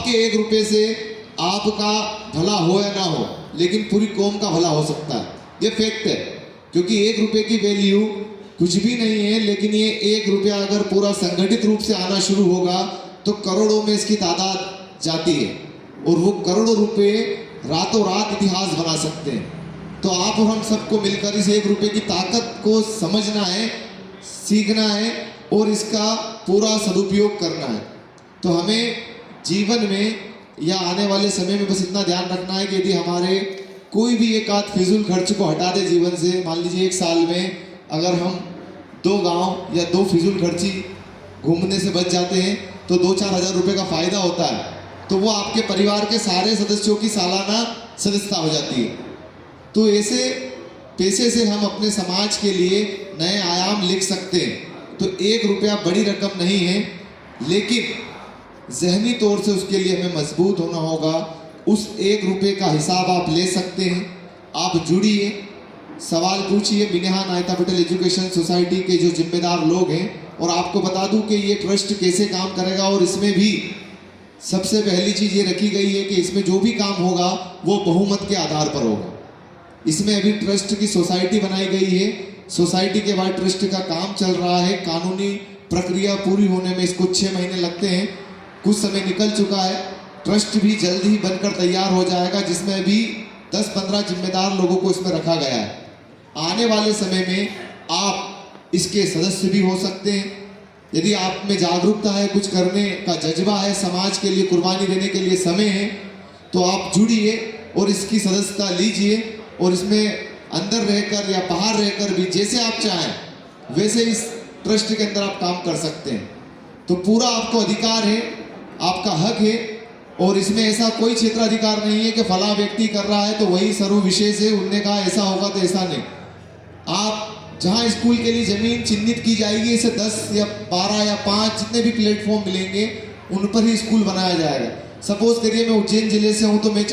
आपके 1 रुपये से आपका भला हो या ना हो, लेकिन पूरी कौम का भला हो सकता है। ये फैक्ट है, क्योंकि 1 रुपये की वैल्यू कुछ भी नहीं है, लेकिन ये 1 रुपया अगर पूरा संगठित रूप से आना शुरू होगा तो करोड़ों में इसकी तादाद जाती है, और वो करोड़ों रुपए रातों रात इतिहास बना सकते हैं। तो आप और हम सबको मिलकर इस 1 रुपये की ताकत को समझना है, सीखना है और इसका पूरा सदुपयोग करना है। तो हमें जीवन में या आने वाले समय में बस इतना ध्यान रखना है कि यदि हमारे कोई भी एक आध फिजूल खर्च को हटा दे जीवन से, मान लीजिए 1 साल में अगर हम 2 गांव या 2 फिजूल खर्ची घूमने से बच जाते हैं तो 2-4 हज़ार रुपये का फ़ायदा होता है, तो वो आपके परिवार के सारे सदस्यों की सालाना सदस्यता हो जाती है। तो ऐसे पैसे से हम अपने समाज के लिए नए आयाम लिख सकते हैं। तो 1 रुपया बड़ी रकम नहीं है, लेकिन ज़हनी तौर से उसके लिए हमें मजबूत होना होगा। उस 1 रुपये का हिसाब आप ले सकते हैं। आप जुड़िए, सवाल पूछिए बिनेहा नायता पटेल एजुकेशन सोसाइटी के जो जिम्मेदार लोग हैं, और आपको बता दूं कि ये ट्रस्ट कैसे काम करेगा। और इसमें भी सबसे पहली चीज़ ये रखी गई है कि इसमें जो भी काम होगा वो बहुमत के आधार पर होगा। इसमें अभी ट्रस्ट की सोसाइटी बनाई गई है, सोसाइटी के बाद ट्रस्ट का काम चल रहा है। कानूनी प्रक्रिया पूरी होने में इसको 6 महीने लगते हैं, कुछ समय निकल चुका है। ट्रस्ट भी जल्द ही बनकर तैयार हो जाएगा, जिसमें भी 10-15 जिम्मेदार लोगों को इसमें रखा गया है। आने वाले समय में आप इसके सदस्य भी हो सकते हैं। यदि आप में जागरूकता है, कुछ करने का जज्बा है, समाज के लिए कुर्बानी देने के लिए समय है, तो आप जुड़िए और इसकी सदस्यता लीजिए। और इसमें अंदर रहकर या बाहर रहकर भी जैसे आप चाहें वैसे इस ट्रस्ट के अंदर आप काम कर सकते हैं। तो पूरा आपको अधिकार है, आपका हक है, और इसमें ऐसा कोई क्षेत्राधिकार नहीं है कि फला व्यक्ति कर रहा है तो वही सर्वविशेष है, उनने कहा ऐसा होगा तो ऐसा नहीं। आप जहाँ स्कूल के लिए ज़मीन चिन्हित की जाएगी, इसे 10 या 12 या 5 जितने भी प्लेटफॉर्म मिलेंगे उन पर ही स्कूल बनाया जाएगा। सपोज करिए मैं उज्जैन जिले से हूँ, तो मैं